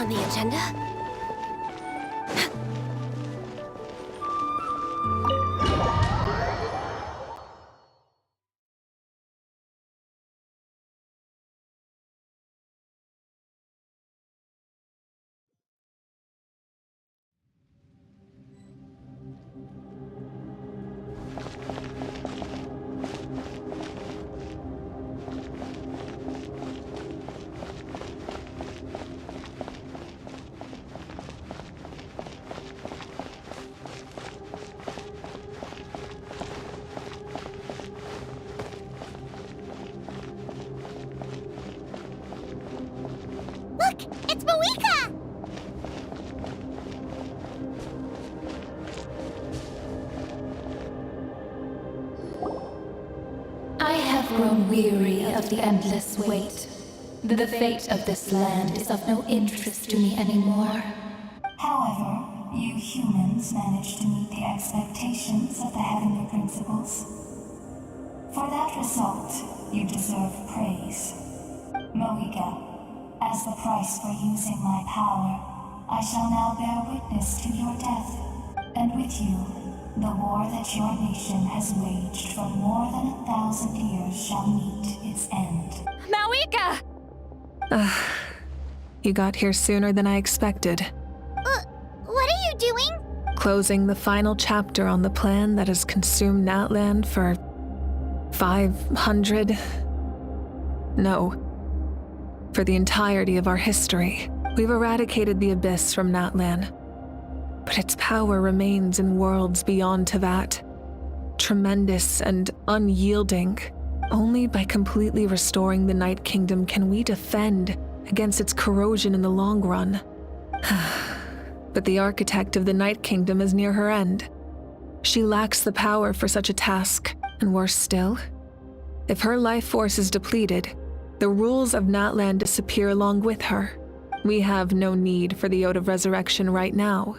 on the agenda? Look! It's miHoYo! I have grown weary of the endless wait. The fate of this land is of no interest to me anymore. However, you humans managed to meet the expectations of the heavenly principles. For that result, you deserve praise. miHoYo, as the price for using my power, I shall now bear witness to your death, and with you, the war that your nation has waged for more than 1,000 years shall meet its end. miHoYo! You got here sooner than I expected. What are you doing? Closing the final chapter on the plan that has consumed Natlan for 500... No. For the entirety of our history. We've eradicated the Abyss from Natlan. But its power remains in worlds beyond Teyvat. Tremendous and unyielding. Only by completely restoring the Night Kingdom can we defend against its corrosion in the long run. But the architect of the Night Kingdom is near her end. She lacks the power for such a task, and worse still, if her life force is depleted, the rules of Natlan disappear along with her. We have no need for the Ode of Resurrection right now,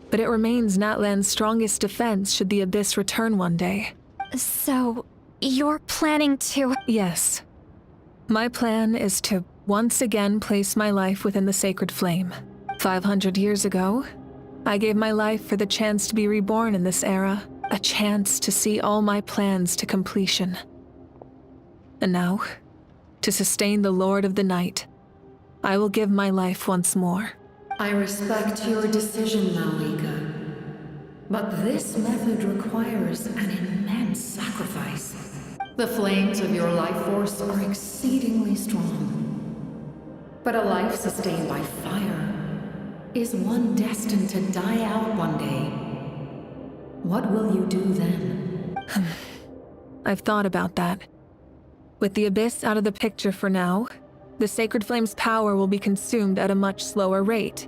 but it remains Natlan's strongest defense should the Abyss return one day. So, you're planning to… Yes. My plan is to once again place my life within the sacred flame. 500 years ago, I gave my life for the chance to be reborn in this era, a chance to see all my plans to completion. And now, to sustain the Lord of the Night, I will give my life once more. I respect your decision, miHoYo. But this method requires an immense sacrifice. The flames of your life force are exceedingly strong. But a life sustained by fire is one destined to die out one day. What will you do then? I've thought about that. With the Abyss out of the picture for now, the Sacred Flame's power will be consumed at a much slower rate.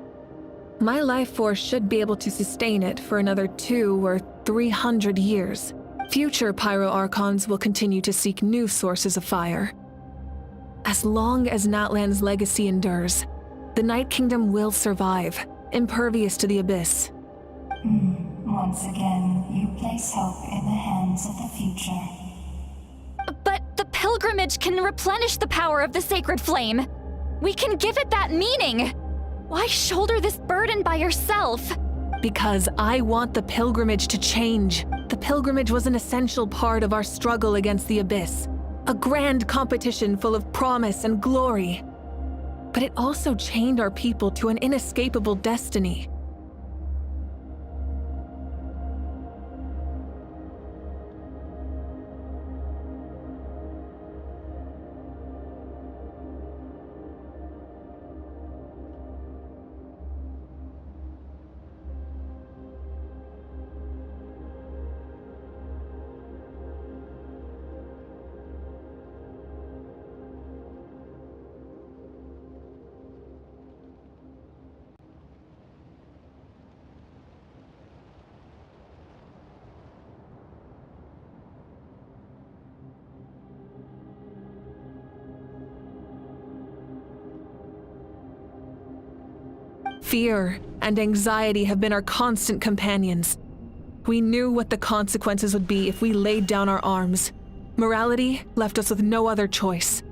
My life force should be able to sustain it for another 200 or 300 years. Future Pyro-Archons will continue to seek new sources of fire. As long as Natlan's legacy endures, the Night Kingdom will survive, impervious to the Abyss. Once again, you place hope in the hands of the future. But the pilgrimage can replenish the power of the sacred flame. We can give it that meaning. Why shoulder this burden by yourself? Because I want the pilgrimage to change. The pilgrimage was an essential part of our struggle against the Abyss. A grand competition full of promise and glory. But it also chained our people to an inescapable destiny. Fear and anxiety have been our constant companions. We knew what the consequences would be if we laid down our arms. Morality left us with no other choice.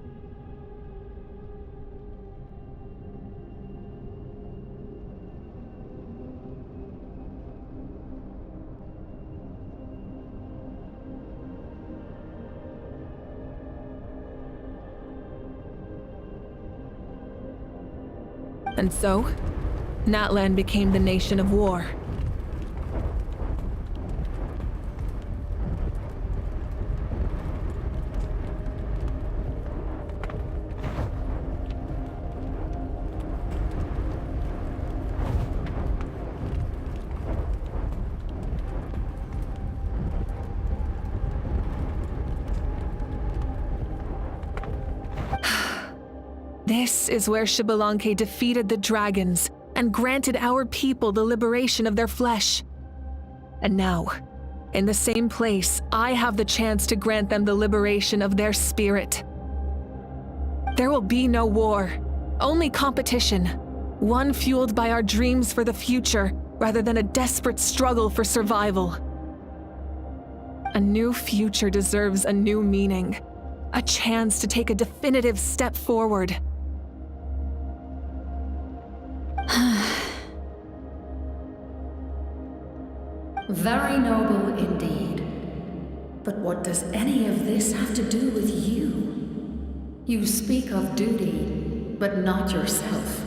And so, Natlan became the nation of war. This is where Xbalanque defeated the dragons and granted our people the liberation of their flesh. And now, in the same place, I have the chance to grant them the liberation of their spirit. There will be no war, only competition, one fueled by our dreams for the future rather than a desperate struggle for survival. A new future deserves a new meaning, a chance to take a definitive step forward. Very noble indeed. But what does any of this have to do with you? You speak of duty, but not yourself.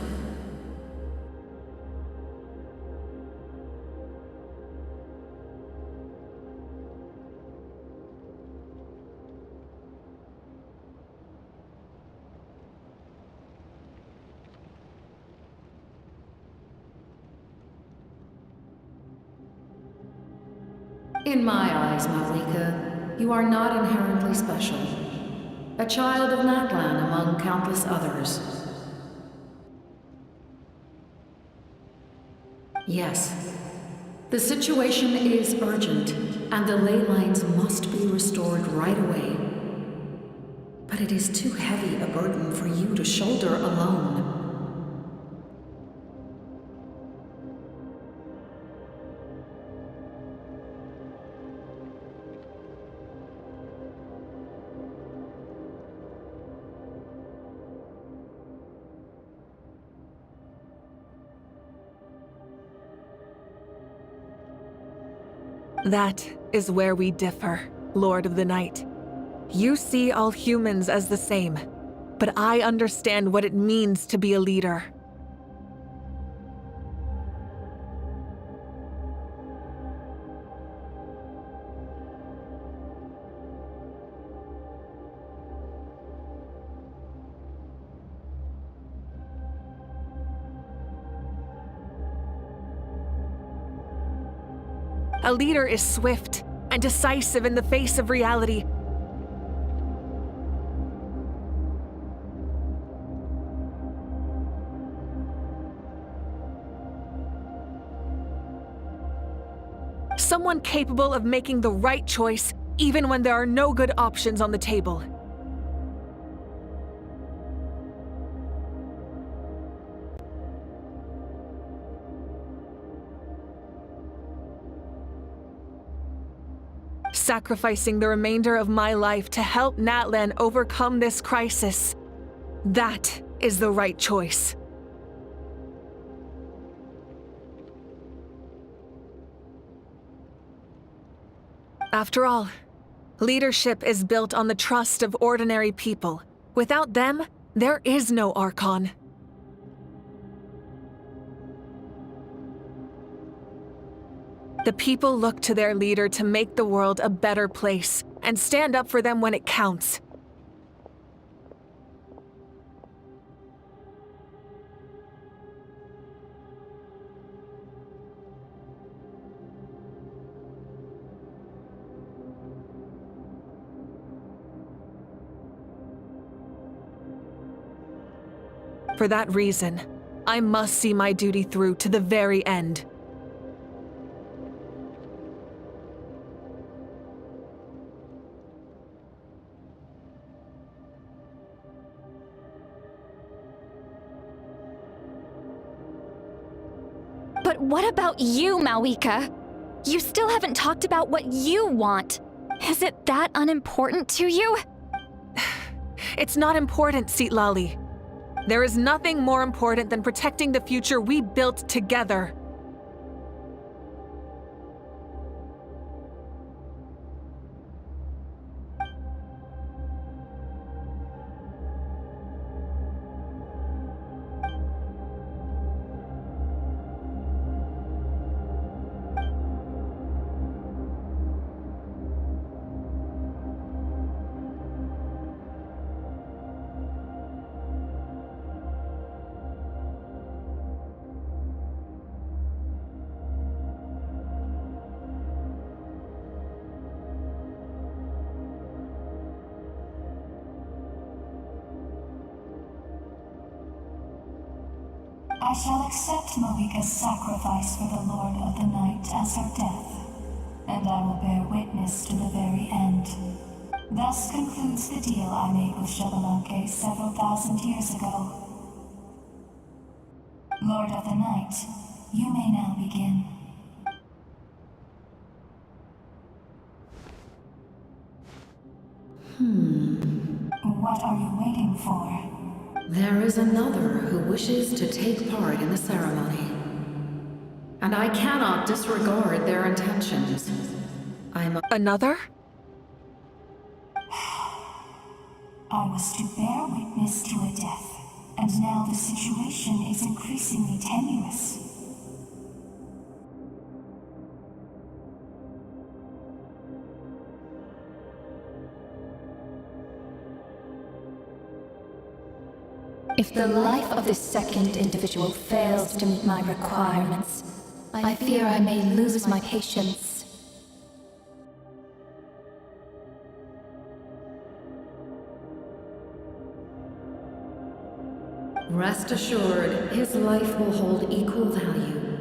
In my eyes, miHoYo, you are not inherently special. A child of Natlan among countless others. Yes, the situation is urgent, and the ley lines must be restored right away. But it is too heavy a burden for you to shoulder alone. That is where we differ, Lord of the Night. You see all humans as the same, but I understand what it means to be a leader. A leader is swift and decisive in the face of reality. Someone capable of making the right choice even when there are no good options on the table. Sacrificing the remainder of my life to help Natlan overcome this crisis. That is the right choice. After all, leadership is built on the trust of ordinary people. Without them, there is no Archon. The people look to their leader to make the world a better place and stand up for them when it counts. For that reason, I must see my duty through to the very end. But what about you, miHoYo? You still haven't talked about what you want. Is it that unimportant to you? It's not important, Citlali. There is nothing more important than protecting the future we built together. I shall accept miHoYo's sacrifice for the Lord of the Night as her death, and I will bear witness to the very end. Thus concludes the deal I made with Xbalanque several thousand years ago. Lord of the Night, you may now begin. What are you waiting for? There is another who wishes to take part in the ceremony. And I cannot disregard their intentions. Another? I was to bear witness to a death, and now the situation is increasingly tenuous. If the life of this second individual fails to meet my requirements, I fear I may lose my patience. Rest assured, his life will hold equal value.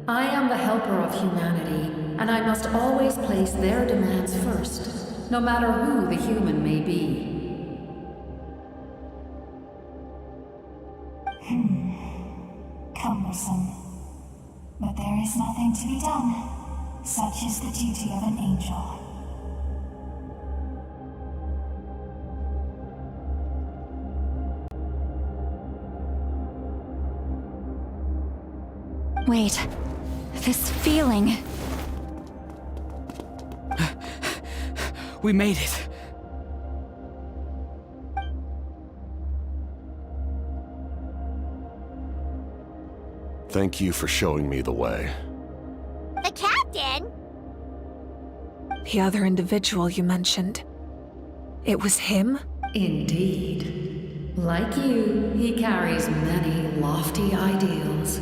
I am the helper of humanity, and I must always place their demands first, no matter who the human may be. Cumbersome. But there is nothing to be done. Such is the duty of an angel. Wait, this feeling. We made it. Thank you for showing me the way. The captain? The other individual you mentioned. It was him? Indeed. Like you, he carries many lofty ideals.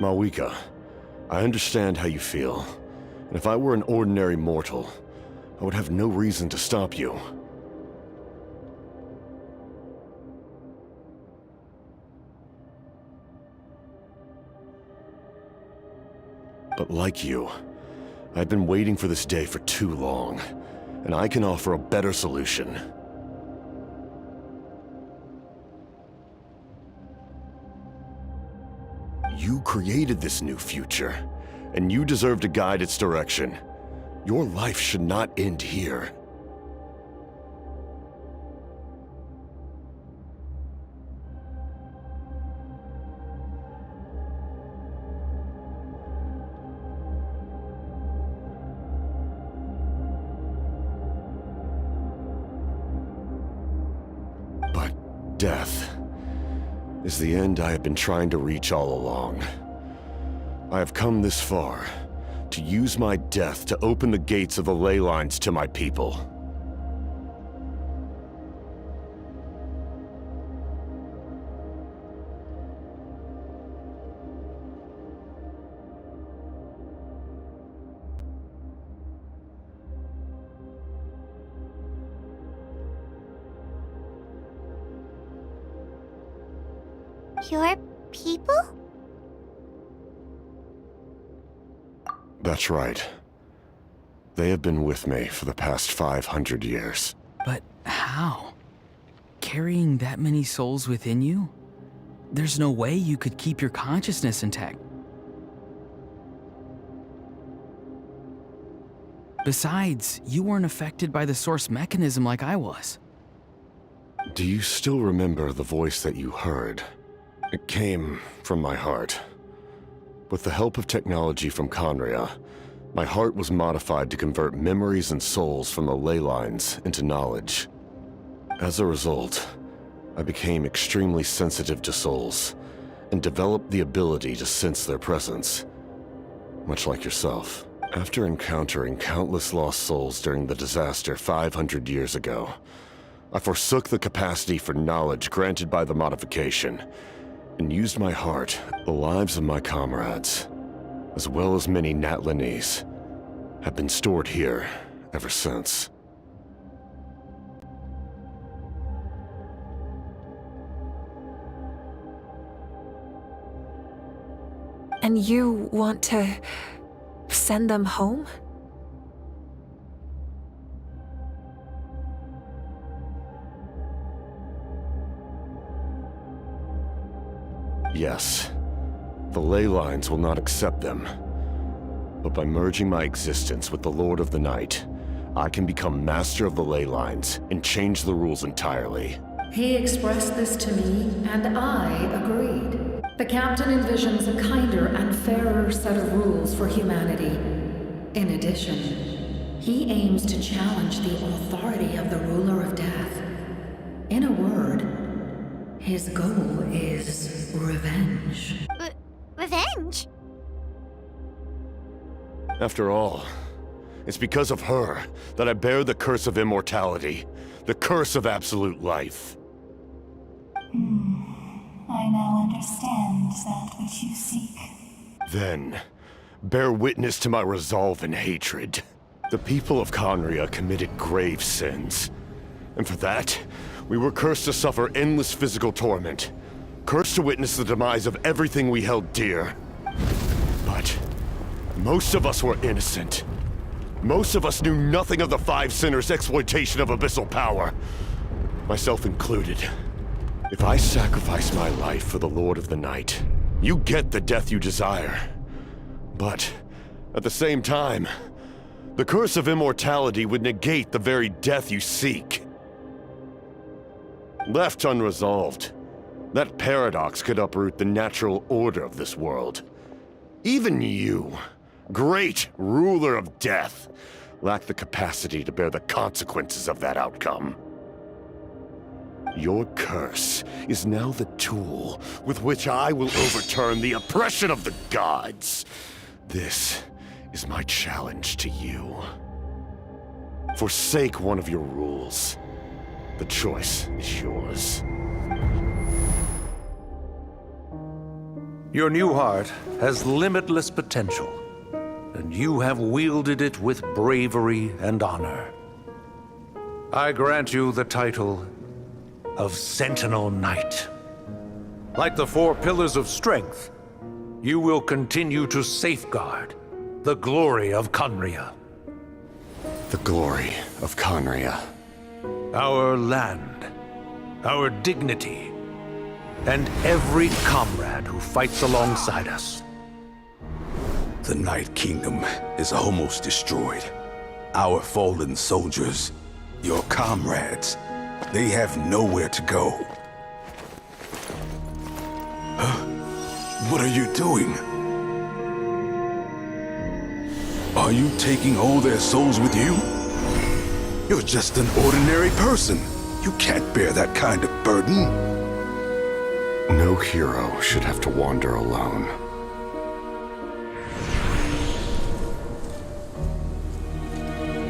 miHoYo, I understand how you feel. And if I were an ordinary mortal, I would have no reason to stop you. But like you, I've been waiting for this day for too long, and I can offer a better solution. You created this new future, and you deserve to guide its direction. Your life should not end here. But death is the end I have been trying to reach all along. I have come this far to use my death to open the gates of the ley lines to my people. Your people? That's right. They have been with me for the past 500 years. But how? Carrying that many souls within you? There's no way you could keep your consciousness intact. Besides, you weren't affected by the source mechanism like I was. Do you still remember the voice that you heard? It came from my heart. With the help of technology from Conria, my heart was modified to convert memories and souls from the ley lines into knowledge. As a result, I became extremely sensitive to souls, and developed the ability to sense their presence, much like yourself. After encountering countless lost souls during the disaster 500 years ago, I forsook the capacity for knowledge granted by the modification, and used my heart. The lives of my comrades, as well as many Natlanese, have been stored here ever since. And you want to send them home? Yes, the ley lines will not accept them. But by merging my existence with the Lord of the Night, I can become master of the ley lines and change the rules entirely. He expressed this to me, and I agreed. The Captain envisions a kinder and fairer set of rules for humanity. In addition, he aims to challenge the authority of the Ruler of Death. In a word, his goal is revenge. Revenge? After all, it's because of her that I bear the curse of immortality, the curse of absolute life. I now understand that which you seek. Then, bear witness to my resolve and hatred. The people of Conria committed grave sins. And for that, we were cursed to suffer endless physical torment. Cursed to witness the demise of everything we held dear. But most of us were innocent. Most of us knew nothing of the Five Sinners' exploitation of abyssal power. Myself included. If I sacrifice my life for the Lord of the Night, you get the death you desire. But, at the same time, the curse of immortality would negate the very death you seek. Left unresolved, that paradox could uproot the natural order of this world. Even you, great ruler of death, lack the capacity to bear the consequences of that outcome. Your curse is now the tool with which I will overturn the oppression of the gods. This is my challenge to you. Forsake one of your rules. The choice is yours. Your new heart has limitless potential, and you have wielded it with bravery and honor. I grant you the title of Sentinel Knight. Like the four pillars of strength, you will continue to safeguard the glory of Conria. The glory of Conria. Our land, our dignity, and every comrade who fights alongside us. The Night Kingdom is almost destroyed. Our fallen soldiers, your comrades, they have nowhere to go. What are you doing? Are you taking all their souls with you? You're just an ordinary person. You can't bear that kind of burden. No hero should have to wander alone.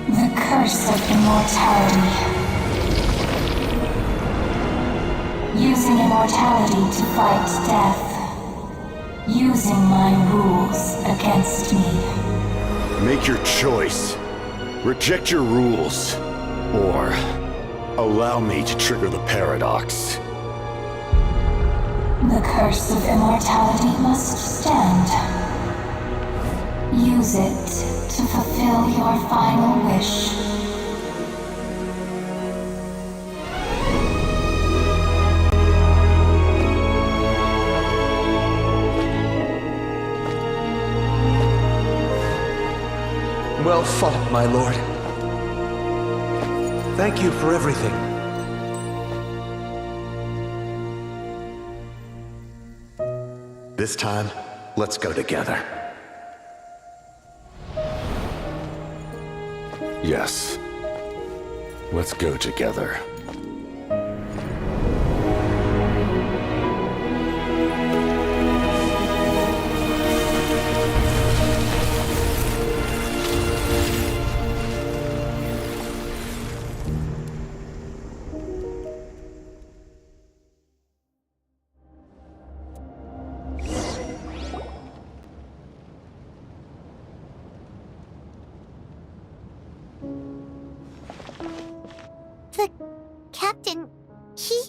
The curse of immortality. Using immortality to fight death. Using my rules against me. Make your choice. Reject your rules. Or allow me to trigger the paradox. The curse of immortality must stand. Use it to fulfill your final wish. Well fought, my lord. Thank you for everything. This time, let's go together. Yes. Let's go together. The captain, he...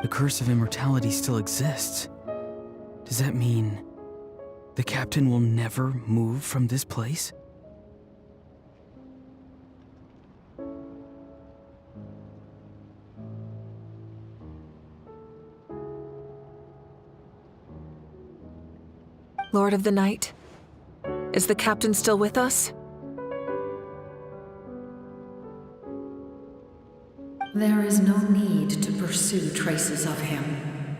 The curse of immortality still exists. Does that mean the captain will never move from this place? Lord of the Night, is the captain still with us? There is no need to pursue traces of him.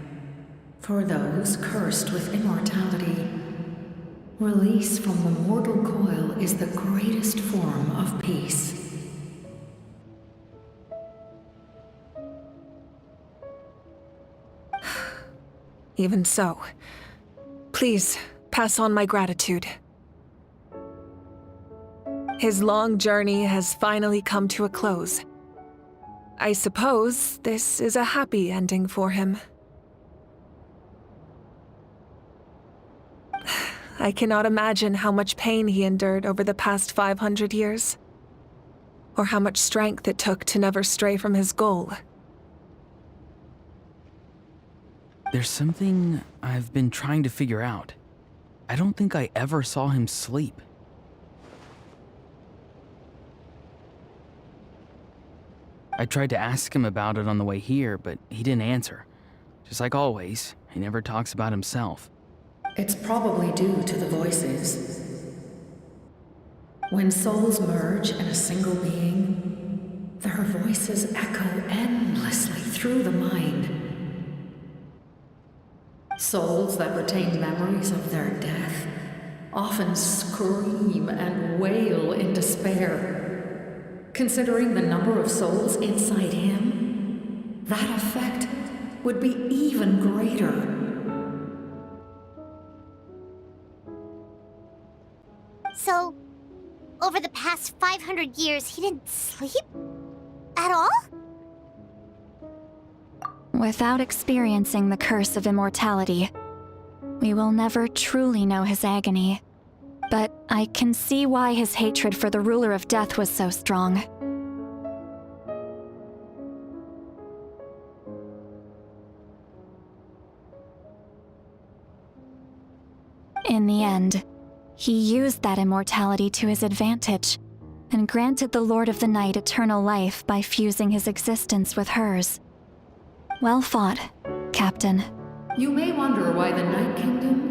For those cursed with immortality, release from the mortal coil is the greatest form of peace. Even so, please pass on my gratitude. His long journey has finally come to a close. I suppose this is a happy ending for him. I cannot imagine how much pain he endured over the past 500 years, or how much strength it took to never stray from his goal. There's something I've been trying to figure out. I don't think I ever saw him sleep. I tried to ask him about it on the way here, but he didn't answer. Just like always, he never talks about himself. It's probably due to the voices. When souls merge in a single being, their voices echo endlessly through the mind. Souls that retain memories of their death often scream and wail in despair. Considering the number of souls inside him, that effect would be even greater. So, over the past 500 years, he didn't sleep? At all? Without experiencing the curse of immortality, we will never truly know his agony. But I can see why his hatred for the ruler of death was so strong. In the end, he used that immortality to his advantage, and granted the Lord of the Night eternal life by fusing his existence with hers. Well fought, Captain. You may wonder why the Night Kingdom,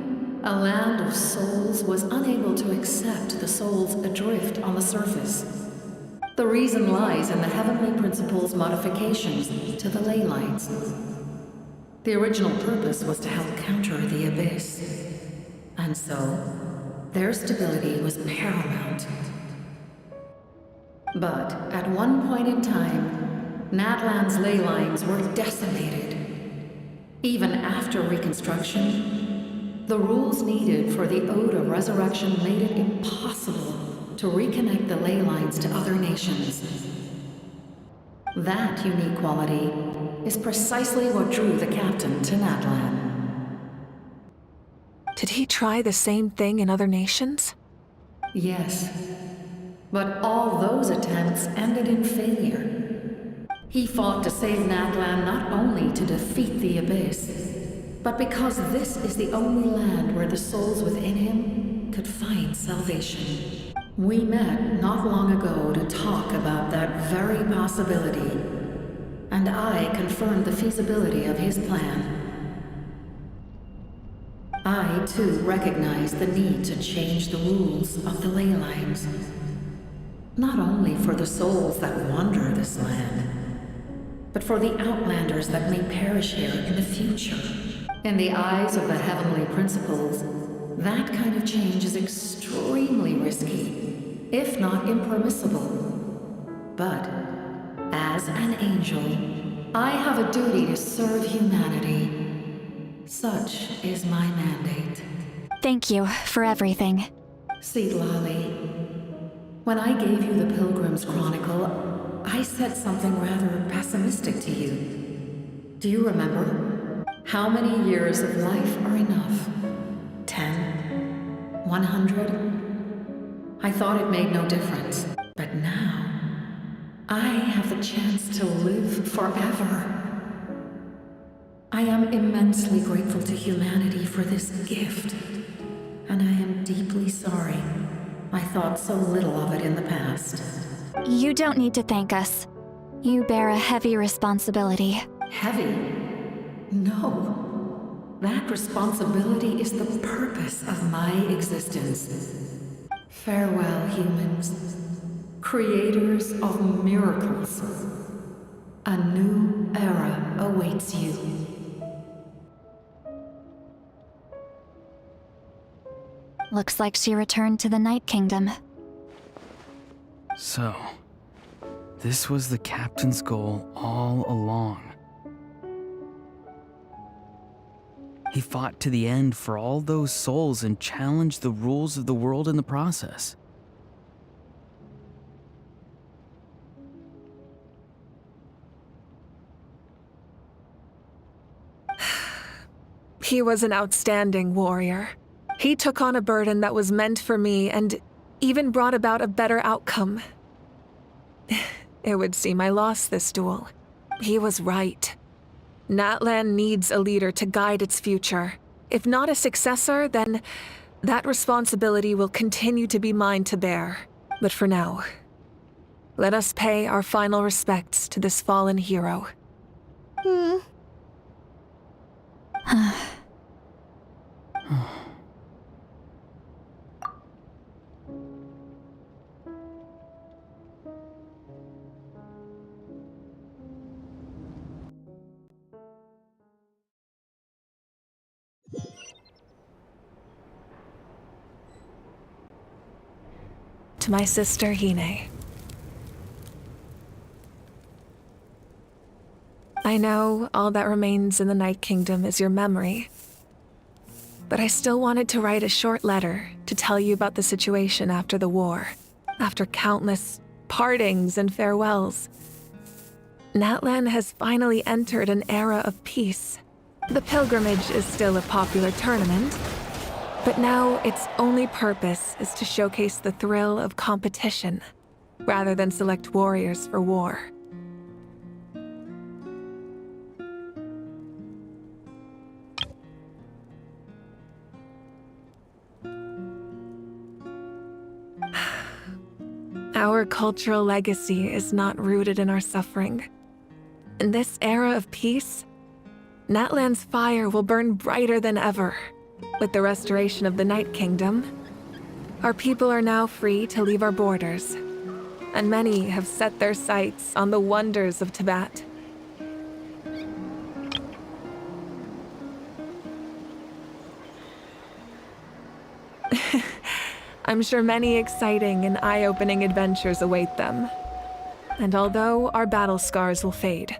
a land of souls, was unable to accept the souls adrift on the surface. The reason lies in the Heavenly Principle's modifications to the ley lines. The original purpose was to help counter the Abyss. And so, their stability was paramount. But at one point in time, Natlan's ley lines were decimated. Even after reconstruction, the rules needed for the Ode of Resurrection made it impossible to reconnect the ley lines to other nations. That unique quality is precisely what drew the captain to Natlan. Did he try the same thing in other nations? Yes, but all those attempts ended in failure. He fought to save Natlan not only to defeat the Abyss, but because this is the only land where the souls within him could find salvation. We met not long ago to talk about that very possibility, and I confirmed the feasibility of his plan. I, too, recognize the need to change the rules of the ley lines. Not only for the souls that wander this land, but for the outlanders that may perish here in the future. In the eyes of the heavenly principles, that kind of change is extremely risky, if not impermissible. But, as an angel, I have a duty to serve humanity. Such is my mandate. Thank you for everything. Lolly, when I gave you the Pilgrim's Chronicle, I said something rather pessimistic to you. Do you remember? How many years of life are enough? 10? 100? I thought it made no difference. But now, I have the chance to live forever. I am immensely grateful to humanity for this gift, and I am deeply sorry I thought so little of it in the past. You don't need to thank us. You bear a heavy responsibility. Heavy? No. That responsibility is the purpose of my existence. Farewell, humans. Creators of miracles. A new era awaits you. Looks like she returned to the Night Kingdom. So, this was the captain's goal all along. He fought to the end for all those souls and challenged the rules of the world in the process. He was an outstanding warrior. He took on a burden that was meant for me and even brought about a better outcome. It would seem I lost this duel. He was right. Natlan needs a leader to guide its future. If not a successor, then that responsibility will continue to be mine to bear. But for now, let us pay our final respects to this fallen hero. To my sister, Hine. I know all that remains in the Night Kingdom is your memory, but I still wanted to write a short letter to tell you about the situation after the war, after countless partings and farewells. Natlan has finally entered an era of peace. The pilgrimage is still a popular tournament, but now its only purpose is to showcase the thrill of competition, rather than select warriors for war. Our cultural legacy is not rooted in our suffering. In this era of peace, Natlan's fire will burn brighter than ever. With the restoration of the Night Kingdom, our people are now free to leave our borders, and many have set their sights on the wonders of Teyvat. I'm sure many exciting and eye-opening adventures await them. And although our battle scars will fade,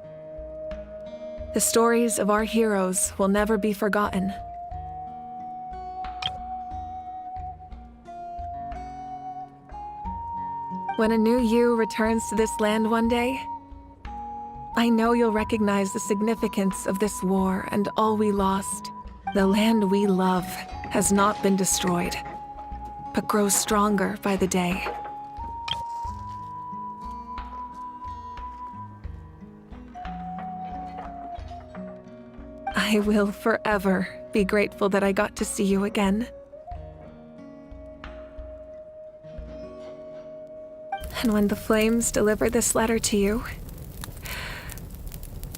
the stories of our heroes will never be forgotten. When a new you returns to this land one day, I know you'll recognize the significance of this war and all we lost. The land we love has not been destroyed, but grows stronger by the day. I will forever be grateful that I got to see you again. And when the flames deliver this letter to you,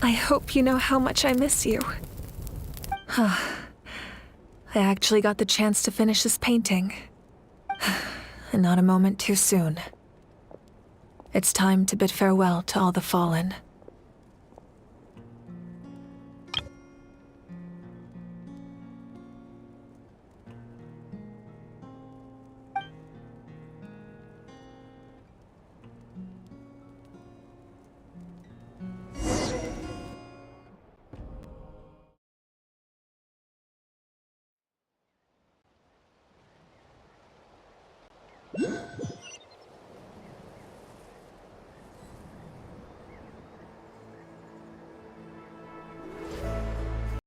I hope you know how much I miss you. I actually got the chance to finish this painting. And not a moment too soon. It's time to bid farewell to all the fallen. Yeah.